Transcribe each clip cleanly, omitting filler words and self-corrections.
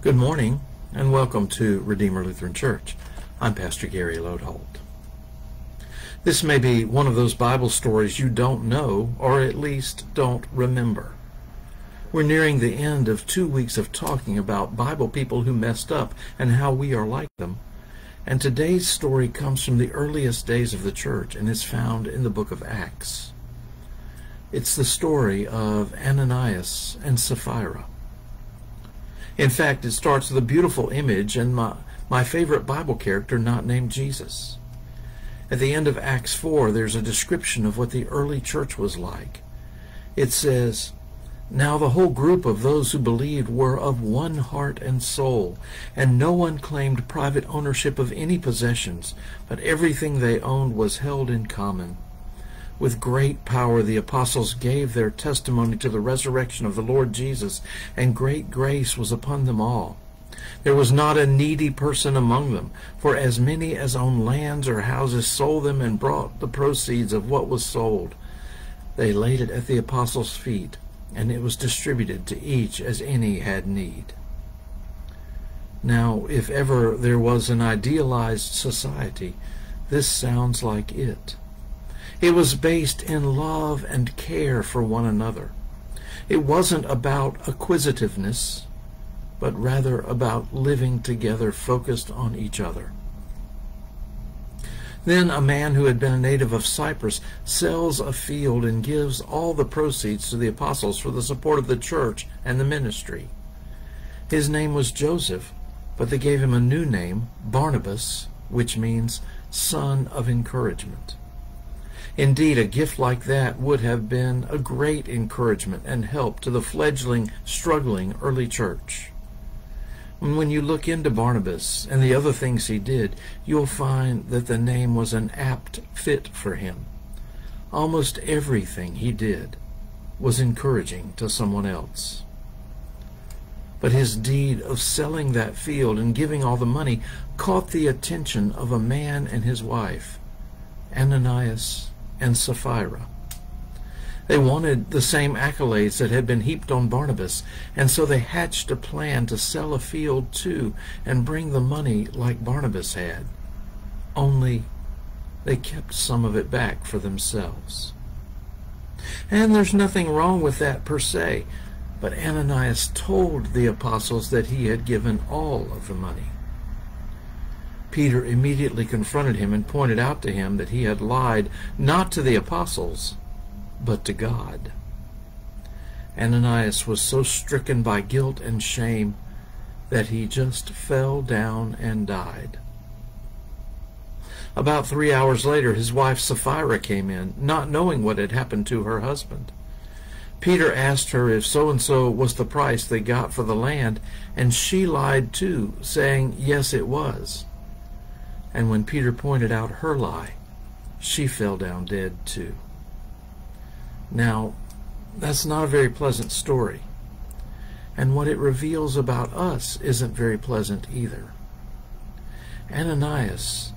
Good morning and welcome to Redeemer Lutheran Church. I'm Pastor Gary Lodeholt. This may be one of those Bible stories you don't know, or at least don't remember. We're nearing the end of 2 weeks of talking about Bible people who messed up and how we are like them. And today's story comes from the earliest days of the church and is found in the book of Acts. It's the story of Ananias and Sapphira. In fact, it starts with a beautiful image and my favorite Bible character not named Jesus. At the end of Acts 4, there's a description of what the early church was like. It says, "Now the whole group of those who believed were of one heart and soul, and no one claimed private ownership of any possessions, but everything they owned was held in common. With great power the apostles gave their testimony to the resurrection of the Lord Jesus, and great grace was upon them all. There was not a needy person among them, for as many as owned lands or houses sold them and brought the proceeds of what was sold. They laid it at the apostles' feet, and it was distributed to each as any had need." Now, if ever there was an idealized society, this sounds like it. It was based in love and care for one another. It wasn't about acquisitiveness, but rather about living together focused on each other. Then a man who had been a native of Cyprus sells a field and gives all the proceeds to the apostles for the support of the church and the ministry. His name was Joseph, but they gave him a new name, Barnabas, which means son of encouragement. Indeed, a gift like that would have been a great encouragement and help to the fledgling, struggling early church. When you look into Barnabas and the other things he did, you'll find that the name was an apt fit for him. Almost everything he did was encouraging to someone else. But his deed of selling that field and giving all the money caught the attention of a man and his wife, Ananias and Sapphira. They wanted the same accolades that had been heaped on Barnabas, and so they hatched a plan to sell a field too and bring the money like Barnabas had. Only they kept some of it back for themselves. And there's nothing wrong with that per se, but Ananias told the apostles that he had given all of the money. Peter immediately confronted him and pointed out to him that he had lied not to the apostles, but to God. Ananias was so stricken by guilt and shame that he just fell down and died. About 3 hours later, his wife Sapphira came in, not knowing what had happened to her husband. Peter asked her if so-and-so was the price they got for the land, and she lied too, saying, yes, it was. And when Peter pointed out her lie, she fell down dead too. Now, that's not a very pleasant story. And what it reveals about us isn't very pleasant either. Ananias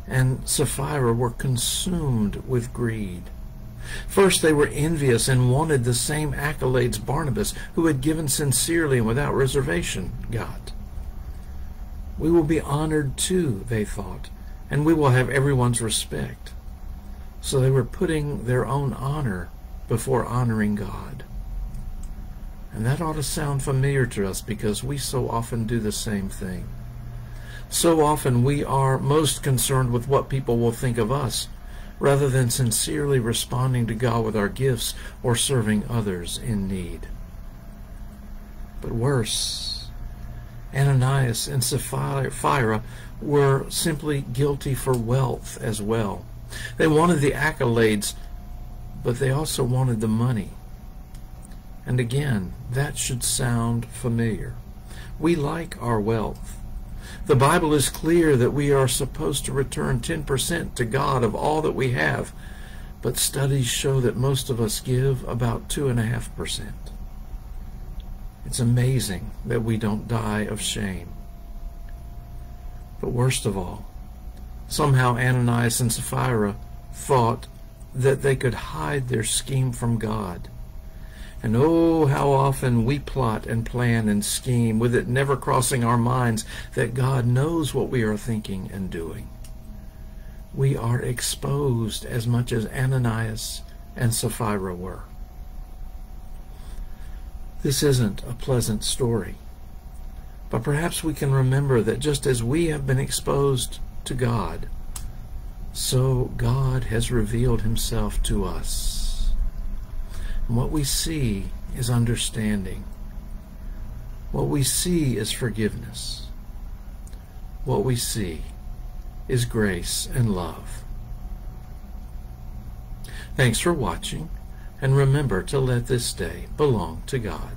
and Sapphira were consumed with greed. First, they were envious and wanted the same accolades Barnabas, who had given sincerely and without reservation, got. We will be honored too, they thought, and we will have everyone's respect. So they were putting their own honor before honoring God. And that ought to sound familiar to us because we so often do the same thing. So often we are most concerned with what people will think of us, rather than sincerely responding to God with our gifts or serving others in need. But worse, Ananias and Sapphira were simply guilty for wealth as well. They wanted the accolades, but they also wanted the money. And again, that should sound familiar. We like our wealth. The Bible is clear that we are supposed to return 10% to God of all that we have, but studies show that most of us give about 2.5%. It's amazing that we don't die of shame. But worst of all, somehow Ananias and Sapphira thought that they could hide their scheme from God. And oh, how often we plot and plan and scheme, with it never crossing our minds that God knows what we are thinking and doing. We are exposed as much as Ananias and Sapphira were. This isn't a pleasant story, but perhaps we can remember that just as we have been exposed to God, so God has revealed himself to us. And what we see is understanding. What we see is forgiveness. What we see is grace and love. Thanks for watching, and remember to let this day belong to God.